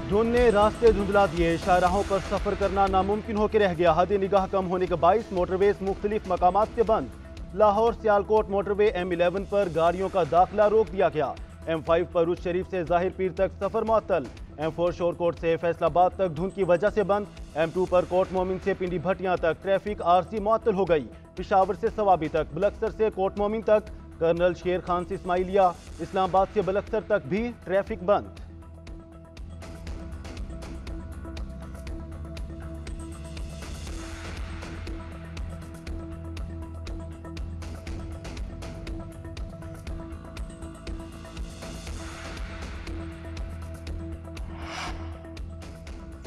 धुंध ने रास्ते धुंधला दिए, शाहराहों पर सफर करना नामुमकिन होकर रह गया। हद निगाह कम होने के बाइस मोटरवेज मुख्तलिफ मकामात से बंद। लाहौर सियालकोट मोटरवे M11 पर गाड़ियों का दाखिला रोक दिया गया। M5 पर उस शरीफ से जाहिर पीर तक सफर मुअत्तल। M4 शोरकोट से फैसलाबाद तक धुंध की वजह से बंद। M2 पर कोट मोमिन से पिंडी भटियां तक ट्रैफिक आरसी मुअत्तल हो गई। पिशावर से सवाबी तक, बलक्सर से कोट मोमिन तक, कर्नल शेर खान से इस्माइलिया, इस्लामाबाद से बलक्सर तक भी ट्रैफिक बंद।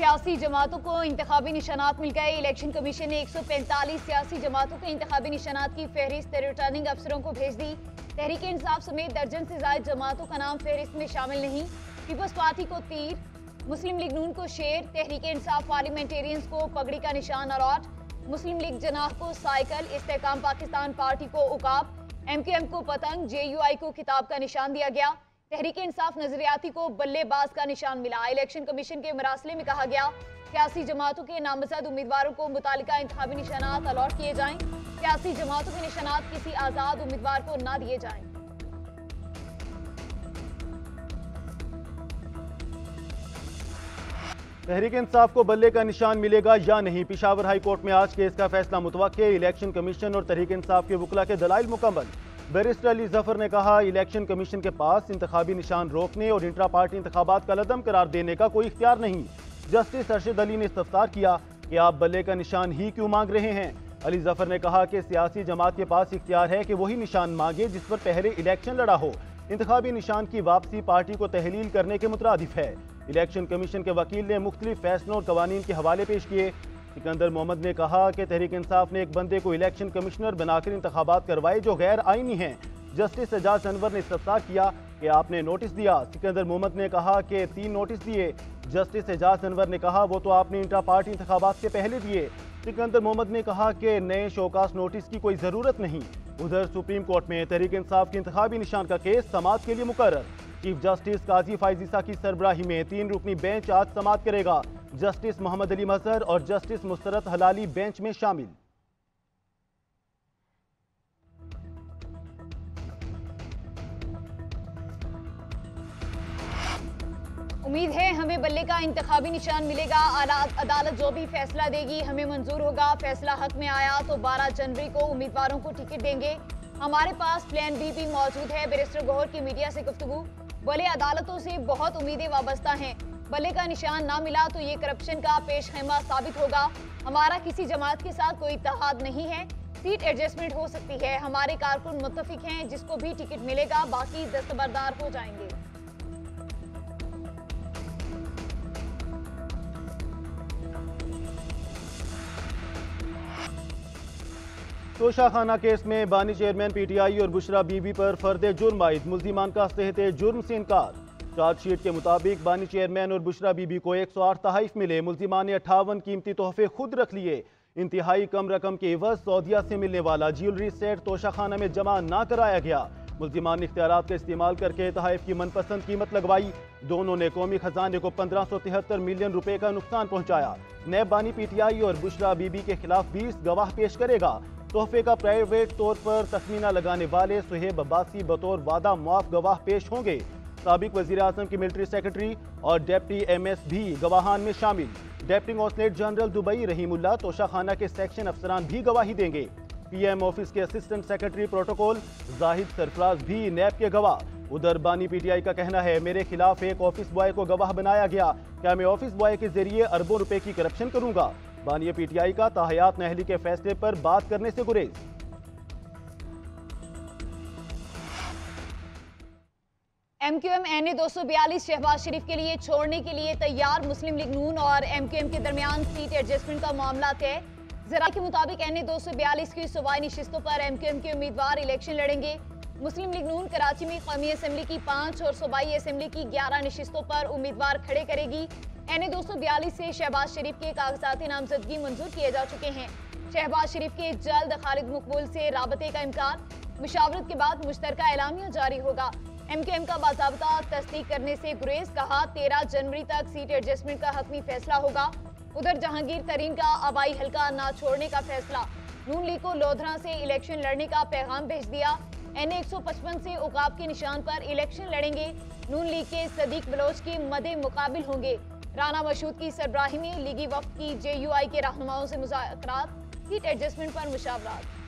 सियासी जमातों को इंतखाबी निशानात मिल गए। इलेक्शन कमीशन ने 145 सियासी जमातों के इंतखाबी निशानात की फहरिस्त रिटर्निंग अफसरों को भेज दी। तहरीक इंसाफ समेत दर्जन से ज्यादा जमातों का नाम फहरिस्त में शामिल नहीं। पीपल्स पार्टी को तीर, मुस्लिम लीग नून को शेर, तहरीक इंसाफ पार्लियामेंटेरियंस को पगड़ी का निशान अलॉट, मुस्लिम लीग जनाह को साइकिल, इस्तेहकाम पाकिस्तान पार्टी को उकाब, MQM को पतंग, JUI को किताब का निशान दिया गया। तहरीक इंसाफ नजरियाती को बल्लेबाज का निशान मिला। इलेक्शन कमीशन के मरासले में कहा गया सियासी जमातों के नामजद उम्मीदवारों को मुतालिका इंतखाबी निशानात अलॉट किए जाएं। सियासी जमातों के निशानात किसी आजाद उम्मीदवार को ना दिए जाएं। तहरीक इंसाफ को बल्ले का निशान मिलेगा या नहीं, पिशावर हाई कोर्ट में आज केस का फैसला मुतवक्के। इलेक्शन कमीशन और तहरीक इंसाफ के वकला के दलाइल मुकम्मल। बैरिस्टर अली जफर ने कहा इलेक्शन कमीशन के पास इंतखाबी निशान रोकने और इंट्रा पार्टी इंतखाबात का लदम करार देने का कोई इख्तियार नहीं। जस्टिस अरशद अली ने इस्तफसार किया कि आप बल्ले का निशान ही क्यों मांग रहे हैं। अली जफर ने कहा कि सियासी जमात के पास इख्तियार है कि वही निशान मांगे जिस पर पहले इलेक्शन लड़ा हो। इंतखाबी निशान की वापसी पार्टी को तहलील करने के मुतरादिफ है। इलेक्शन कमीशन के वकील ने मुख्तलिफ फैसलों और कवानीन के हवाले पेश किए। सिकंदर मोहम्मद ने कहा कि तहरीक इंसाफ ने एक बंदे को इलेक्शन कमिश्नर बनाकर इंतखाबात करवाए जो गैर आईनी हैं। जस्टिस एजाज अनवर ने इस्तफसार किया कि आपने नोटिस दिया। सिकंदर मोहम्मद ने कहा कि 3 नोटिस दिए। जस्टिस एजाज अनवर ने कहा वो तो आपने इंट्रा पार्टी इंतखाबात से पहले दिए। सिकंदर मोहम्मद ने कहा कि नए शोकास नोटिस की कोई जरूरत नहीं। उधर सुप्रीम कोर्ट में तहरीक इंसाफ के इंतखाबी निशान का केस समाअत के लिए मुकर्रर। चीफ जस्टिस काजी फायजीसा की सरबराही में 3 रुकनी बेंच आज समाअत करेगा। जस्टिस मोहम्मद अली मजहर और जस्टिस मुस्तरत हलाली बेंच में शामिल। उम्मीद है हमें बल्ले का इंतखाबी निशान मिलेगा। अदालत जो भी फैसला देगी हमें मंजूर होगा। फैसला हक में आया तो 12 जनवरी को उम्मीदवारों को टिकट देंगे। हमारे पास प्लान बी भी मौजूद है। बैरिस्टर गौहर की मीडिया से गुफ्तगू। भले अदालतों से बहुत उम्मीदें वाबस्ता हैं, बल्ले का निशान ना मिला तो ये करप्शन का पेशखेमा साबित होगा। हमारा किसी जमात के साथ कोई इत्तेहाद नहीं है। सीट एडजस्टमेंट हो सकती है। हमारे कारकुन मुत्तफिक हैं, जिसको भी टिकट मिलेगा बाकी दस्तबरदार हो जाएंगे। तोशाखाना केस में बानी चेयरमैन PTI और बुशरा बीबी पर फर्द जुर्म आयद। मुल्जिमान का सेहते जुर्म से इनकार। चार्जशीट के मुताबिक बानी चेयरमैन और बुशरा बीबी को 108 तहाइफ मिले। मुल्जिमान ने 58 कीमती तोहफे खुद रख लिए। इंतहाई कम रकम के एवज सऊदिया से मिलने वाला ज्वेलरी सेट तोशाखाना में जमा ना कराया गया। मुल्जिमान ने इख्तियारात का इस्तेमाल करके तहाइफ की मनपसंद कीमत लगवाई। दोनों ने कौमी खजाने को 1573 मिलियन रुपए का नुकसान पहुंचाया। नैब बानी PTI और बुशरा बीबी के खिलाफ 20 गवाह पेश करेगा। तोहफे का प्राइवेट तौर पर तखमीना लगाने वाले सुहेब अब्बासी बतौर वादा मुआफ गवाह पेश होंगे। साबिक वजीर आजम की मिलिट्री सेक्रेटरी और डेप्टी MS भी गवाहान में शामिल। Deputy consulate general Dubai Rahimullah Toshakhana के सेक्शन अफसरान भी गवाही देंगे। PM ऑफिस के assistant secretary protocol Zahid Sarfaraz भी नैब के गवाह। उधर बानी PTI का कहना है मेरे खिलाफ एक ऑफिस बॉय को गवाह बनाया गया। क्या मैं ऑफिस बॉय के जरिए अरबों रुपए की करप्शन करूंगा। बानी PTI का ताहयात नहली के फैसले पर बात करने से गुरेज। MQM NA 242 शहबाज शरीफ के लिए छोड़ने के लिए तैयार। मुस्लिम लीग नून और MQM के दरमियान सीट एडजस्टमेंट का मामला तय। जरा के मुताबिक NA 242 की सूबाई नशिस्तों पर MQM के उम्मीदवार इलेक्शन लड़ेंगे। मुस्लिम लीग नून कराची में कौमी असम्बली की 5 और सूबाई असम्बली की 11 नशिस्तों पर उम्मीदवार खड़े करेगी। NA 242 से शहबाज शरीफ के कागजात नामजदगी मंजूर किए जा चुके हैं। शहबाज शरीफ के जल्द खालिद मकबूल से राबते का इम्कान। मुशावरत के बाद मुश्तरका एलामिया जारी होगा। MQM का बाकायदा तस्दीक करने से गुरेज, कहा 13 जनवरी तक सीट एडजस्टमेंट का हतमी फैसला होगा। उधर जहांगीर तरीन का आबाई हल्का ना छोड़ने का फैसला। नून लीग को लोधरा से इलेक्शन लड़ने का पैगाम भेज दिया। NA 155 से उकाब के निशान पर इलेक्शन लड़ेंगे। नून लीग के सदीक बलोच के मदे मुकाबिल होंगे। राना मशहूद की सरबराही में लीगी वफ्द की JUI के रहनुमाओं से मुज़ाकरात, सीट एडजस्टमेंट पर मुशावरात।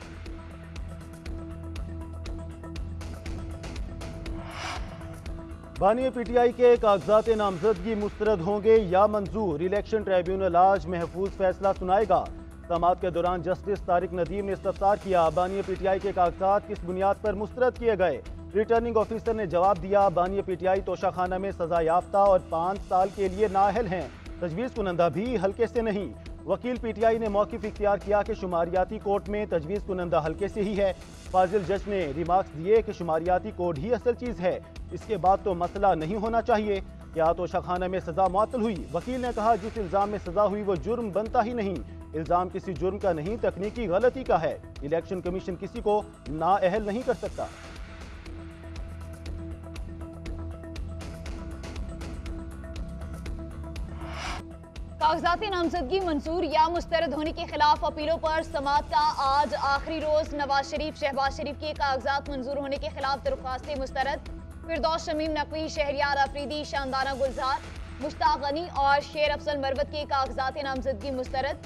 बानी PTI के कागजात नामजदगी मुस्तरद होंगे या मंजूर, इलेक्शन ट्रिब्यूनल आज महफूज फैसला सुनाएगा। समाअत के दौरान जस्टिस तारिक नदीम ने इस्तफसार किया, बानी PTI के कागजात किस बुनियाद पर मुस्तरद किए गए। रिटर्निंग ऑफिसर ने जवाब दिया, बानी PTI तोशाखाना में सजा याफ्ता और 5 साल के लिए नाअहल हैं, तजवीज़ कुनंदा भी हल्के से नहीं। वकील PTI ने मौक़िफ़ इख्तियार किया कि शुमारियाती कोर्ट में तजवीज़ कुनंदा हल्के से ही है। फाजिल जज ने रिमार्क्स दिए कि शुमारियाती कोड ही असल चीज़ है, इसके बाद तो मसला नहीं होना चाहिए। क्या तोशाखाना में सजा मुअत्तल हुई? वकील ने कहा, जिस इल्ज़ाम में सजा हुई वो जुर्म बनता ही नहीं। इल्ज़ाम किसी जुर्म का नहीं, तकनीकी गलती का है। इलेक्शन कमीशन किसी को नाअहल नहीं कर सकता। कागजात नामजदगी मंजूर या मुस्तरद होने के खिलाफ अपीलों पर समाअत का आज आखिरी रोज। नवाज शरीफ, शहबाज शरीफ के कागजात मंजूर होने के खिलाफ दरख्वास्तें मुस्तरद। फिरदौस शमीम नकवी, शहरियार अफरीदी, शानदाना गुलजार, मुश्ताक गनी और शेर अफजल मरवत के कागजात नामजदगी मुस्तरद।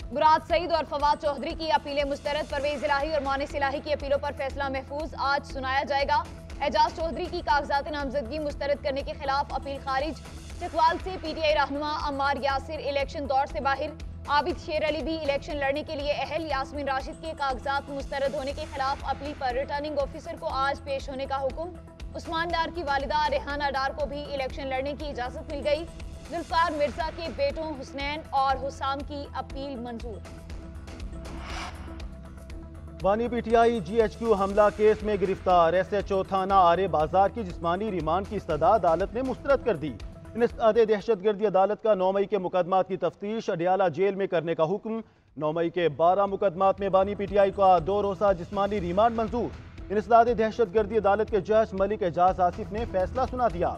मुराद सईद और फवाद चौधरी की अपीलें मुस्तरद। परवेज इलाही और मोनिस इलाही की अपीलों पर फैसला महफूज आज सुनाया जाएगा। एजाज चौधरी की कागजात नामजदगी मुस्तरद करने के खिलाफ अपील खारिज। चकवाल से PTI रहनुमा अम्मार यासिर इलेक्शन दौर से बाहर। आबिद शेर अली भी इलेक्शन लड़ने के लिए अहल। यास्मीन राशिद के कागजात मुस्तरद होने के खिलाफ अपील पर रिटर्निंग ऑफिसर को आज पेश होने का हुक्म। उस्मान डार की वालिदा रेहाना डार को भी इलेक्शन लड़ने की इजाजत मिल गई। जुल्फकार मिर्जा के बेटों हुसनैन और हुसाम की अपील मंजूर। बानी PTI GHQ हमला केस में गिरफ्तार SHO थाना आरे बाजार की जिस्मानी रिमांड की सदा अदालत ने मुस्तरद कर दी। इंसदादे दहशतगर्दी अदालत का 9 मई के मुकदमात की तफ्तीश अडियाला जेल में करने का हुक्म। 9 मई के 12 मुकदमात में बानी PTI का 2 रोज़ा जिस्मानी रिमांड मंजूर। इंसदादे दहशतगर्दी अदालत के जज मलिक एजाज आसिफ ने फैसला सुना दिया।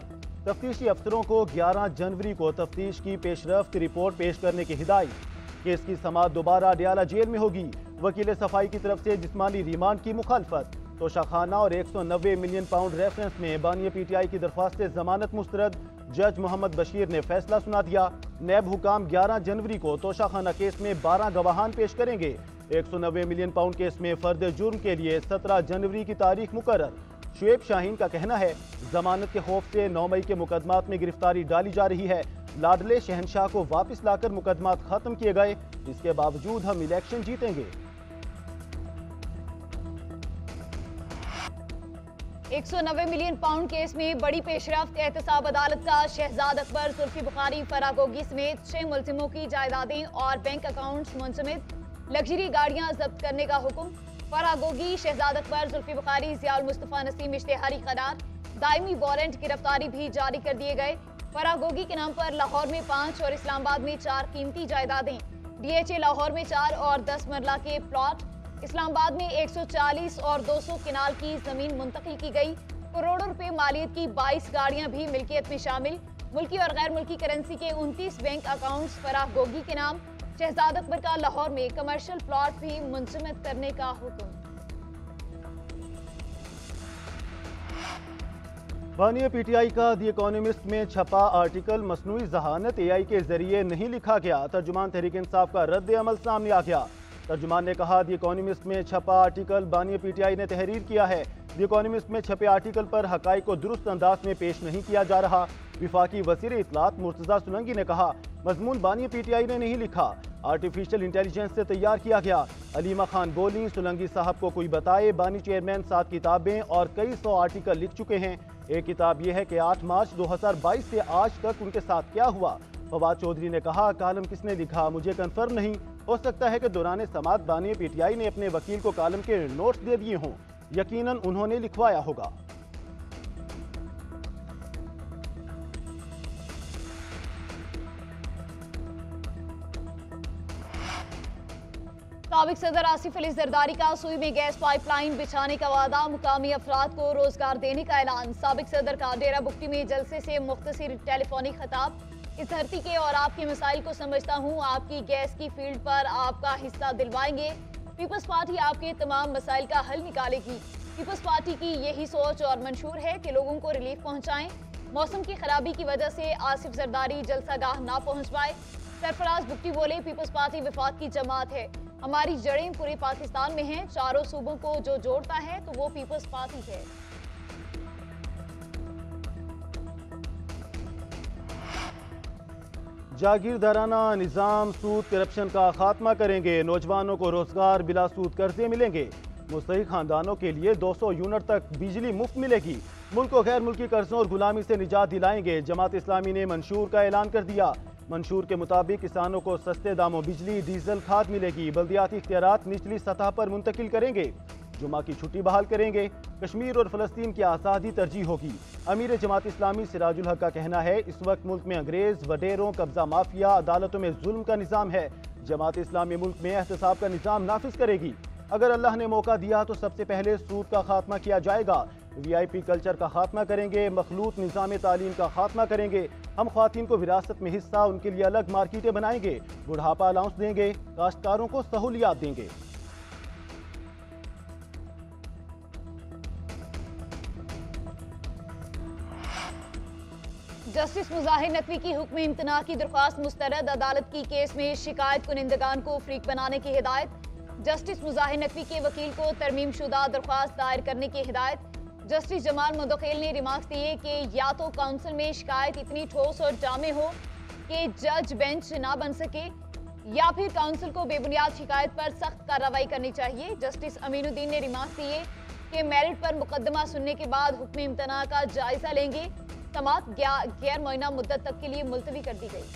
तफ्तीशी अफसरों को 11 जनवरी को तफ्तीश की पेशरफ्त रिपोर्ट पेश करने की हिदायत। केस की समाअत दोबारा अडियाला जेल में होगी। वकील सफाई की तरफ से जिस्मानी रिमांड की मुखालफत। तोशाखाना और 190 मिलियन पाउंड रेफरेंस में बानी PTI की दरख्वास्त जमानत मुस्तरद। जज मोहम्मद बशीर ने फैसला सुना दिया। नैब हुकाम 11 जनवरी को तोशाखाना केस में 12 गवाहान पेश करेंगे। 190 मिलियन पाउंड केस में फर्द जुर्म के लिए 17 जनवरी की तारीख मुकर्रर। शुएब शाहीन का कहना है, जमानत के खौफ से 9 मई के मुकदमात में गिरफ्तारी डाली जा रही है। लाडले शहनशाह को वापस लाकर मुकदमात खत्म किए गए, इसके बावजूद हम इलेक्शन जीतेंगे। 190 मिलियन पाउंड केस में बड़ी पेशरफ्त। एहतसाब अदालत का शहजाद अकबर, जुल्फी बुखारी, फरागोगी समेत 6 मुलजिमों की जायदादें और बैंक अकाउंट्स मुंसमिद, लग्जरी गाड़ियां जब्त करने का हुक्म। फरागोगी, शहजाद अकबर, जुल्फी बुखारी, जियाउल मुस्तफा नसीम इश्तेहारी करार। दायमी वारंट गिरफ्तारी भी जारी कर दिए गए। फरागोगी के नाम पर लाहौर में 5 और इस्लामाबाद में 4 कीमती जायदादें। DHA लाहौर में 4 और 10 मरला के प्लॉट। इस्लामाबाद में 140 और 200 किनाल की जमीन मुंतकिल की गई। करोड़ों रुपए मालियत की 22 गाड़ियां भी मिल्कियत में शामिल। मुल्की और गैर मुल्की करेंसी के 29 बैंक अकाउंट्स फरागोगी के नाम। शहजाद अकबर का लाहौर में कमर्शियल प्लॉट भी मुंजमद करने का हुक्म। बानी PTI का द इकोनॉमिस्ट में छपा आर्टिकल मसनूई जहानत AI के जरिए नहीं लिखा गया। तर्जुमान तहरीक इंसाफ का रद्द अमल सामने आ गया। तर्जुमान ने कहा, द इकोनॉमिस्ट में छपा आर्टिकल बानी PTI ने तहरीर किया है। द इकोनॉमिस्ट में छपे आर्टिकल पर हकाइक को दुरुस्त अंदाज में पेश नहीं किया जा रहा। विफाकी वज़ीर इत्तलात मुर्तज़ा सुलंगी ने कहा, मजमून बानी PTI ने नहीं लिखा, आर्टिफिशियल इंटेलिजेंस से तैयार किया गया। अलीमा खान बोली, सुलंगी साहब को कोई बताए, बानी चेयरमैन 7 किताबें और कई 100 आर्टिकल लिख चुके हैं। एक किताब यह है कि 8 मार्च 2022 से आज तक उनके साथ क्या हुआ। फवाद चौधरी ने कहा, कालम किसने लिखा मुझे कंफर्म नहीं, हो सकता है कि दौरान समाअत बानी PTI ने अपने वकील को कालम के नोट्स दे दिए हों, यकीनन उन्होंने लिखवाया होगा। साबिक सदर आसिफ अली जरदारी का सुई में गैस पाइपलाइन बिछाने का वादा, मुकामी अफराद को रोजगार देने का ऐलान। साबिक सदर का डेरा बुक्टी में जलसे से मुख्तसर टेलीफोनिक खिताब। इस धरती के और आपके मसाइल को समझता हूँ, आपकी गैस की फील्ड पर आपका हिस्सा दिलवाएंगे। पीपल्स पार्टी आपके तमाम मसाइल का हल निकालेगी। पीपल्स पार्टी की यही सोच और मंशूर है कि लोगों को रिलीफ पहुँचाएं। मौसम की खराबी की वजह से आसिफ जरदारी जलसागाह ना पहुँच पाए। सरफराज बुक्टी बोले, पीपल्स पार्टी वफाक की जमात है, हमारी जड़ें पूरे पाकिस्तान में हैं। चारों सूबों को जो जोड़ता है तो वो पीपल्स पार्टी है। जागीरदाराना निजाम सूद करप्शन का खात्मा करेंगे। नौजवानों को रोजगार बिला सूद कर्जे मिलेंगे। मुस्तहिक खानदानों के लिए 200 यूनिट तक बिजली मुफ्त मिलेगी। मुल्क को गैर मुल्की कर्जों और गुलामी से निजात दिलाएंगे। जमात इस्लामी ने मंशूर का ऐलान कर दिया। मंशूर के मुताबिक किसानों को सस्ते दामों बिजली, डीजल, खाद मिलेगी। बल्दियाती इख्तियारात निचली सतह पर मुंतकिल करेंगे। जुमा की छुट्टी बहाल करेंगे। कश्मीर और फलस्तीन की आज़ादी तरजीह होगी। अमीर जमात इस्लामी सिराजुल हक का कहना है, इस वक्त मुल्क में अंग्रेज, वडेरों, कब्जा माफिया, अदालतों में जुल्म का निज़ाम है। जमात इस्लामी मुल्क में एहतसाब का निज़ाम नाफिज करेगी। अगर अल्लाह ने मौका दिया तो सबसे पहले सूद का खात्मा किया जाएगा। VIP कल्चर का खात्मा करेंगे। मखलूत निज़ाम तालीम का खात्मा करेंगे। हम ख्वातीन को विरासत में हिस्सा, उनके लिए अलग मार्केटें बनाएंगे। बुढ़ापा अलाउंस देंगे। काश्तकारों को सहूलियात देंगे। जस्टिस मुजाहिर नकवी की हुक्म इम्तना की दरख्वास्त मुस्तरद। अदालत की केस में शिकायत कुनिंदगान को फ्रीक बनाने की हिदायत। जस्टिस मुजाहिर नकवी के वकील को तरमीम शुदा दरख्वास्त दायर करने की हिदायत। जस्टिस जमाल मुदखिल ने रिमार्क्स दिए कि या तो काउंसिल में शिकायत इतनी ठोस और जामे हो कि जज बेंच ना बन सके, या फिर काउंसिल को बेबुनियाद शिकायत पर सख्त कार्रवाई करनी चाहिए। जस्टिस अमीनुद्दीन ने रिमार्क्स दिए कि मेरिट पर मुकदमा सुनने के बाद हुक्म इम्तना का जायजा लेंगे। समाअत गैर मुअय्यना मुद्दत तक के लिए मुलतवी कर दी गई।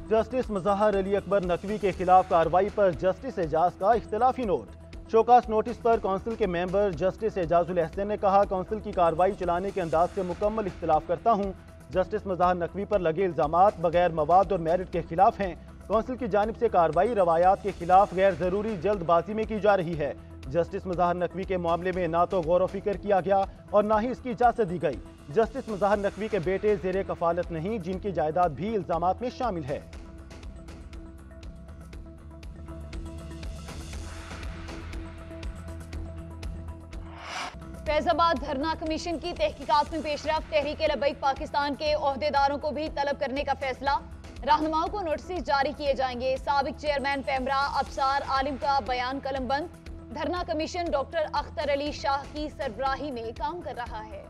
जस्टिस मज़हर अली अकबर नकवी के खिलाफ कार्रवाई पर जस्टिस एजाज का इख्तिलाफी नोट। शोकास नोटिस पर काउंसिल के मेंबर जस्टिस एजाजुल अहसन ने कहा, काउंसिल की कार्रवाई चलाने के अंदाज से मुकम्मल इख्तिलाफ करता हूँ। जस्टिस मज़हर नकवी पर लगे इल्जामात बगैर मवाद और मेरिट के खिलाफ हैं। काउंसिल की जानिब से कार्रवाई रवायात के खिलाफ गैर जरूरी जल्दबाजी में की जा रही है। जस्टिस मज़हर नकवी के मामले में ना तो गौर व फिक्र किया गया और ना ही इसकी इजाजत दी गई। जस्टिस मज़हर नकवी के बेटे ज़ेरे कफालत नहीं, जिनकी जायदाद भी इल्जामात में शामिल है। फैजाबाद धरना कमीशन की तहकीकात में पेशरफ। तहरीक लबैक पाकिस्तान के ओहदेदारों को भी तलब करने का फैसला। रहनुमाओं को नोटिस जारी किए जाएंगे। साबिक चेयरमैन पेमरा अबसार आलिम का बयान कलमबंद। धरना कमीशन डॉक्टर अख्तर अली शाह की सरबराही में काम कर रहा है।